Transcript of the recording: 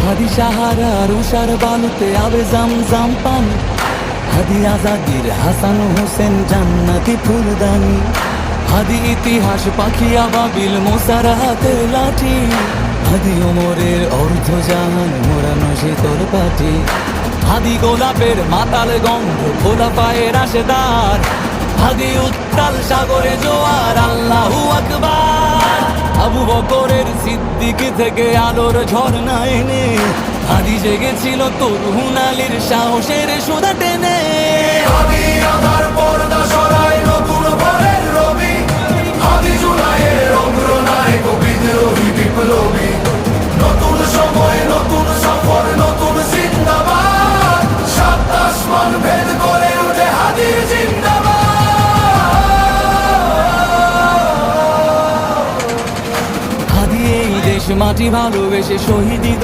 হাদি সাহারার উষার বালুতে আবে জামজাম পানি, হাদি আজাদির হাসান হোসেন জান্নাতি ফুলদানি, হাদি ইতিহাস পাখি আবাবিল মোসার হাতে লাঠি, হাদি ওমরের অর্ধজাহান মোরানো শীতল পাটি, হাদি গোলাপের মাতাল গন্ধ খোলা পায়ের রাশেদার, হাদি উত্তাল সাগরে জোয়ার আল্লাহু আকবার। আবু বকরের সিদ্দিক থেকে আলোর ঝর্ণা এনে হাদি জেগেছিল তরুণ আলীর সাহসের সুধা টেনে। হাদি আধার পর্দা সরায় নতুন ভোরের রবি, হাদি জুলাইয়ের অগ্রনায়ক বিদ্রোহী বিপ্লবী, নতুন সময় নতুন সফর নতুন জিন্দাবাদ, সাত আসমান ভেদ করে উঠে হাদির জিন্দাবাদ। হাদি এই দেশ মাটি ভালোবেসে শহীদি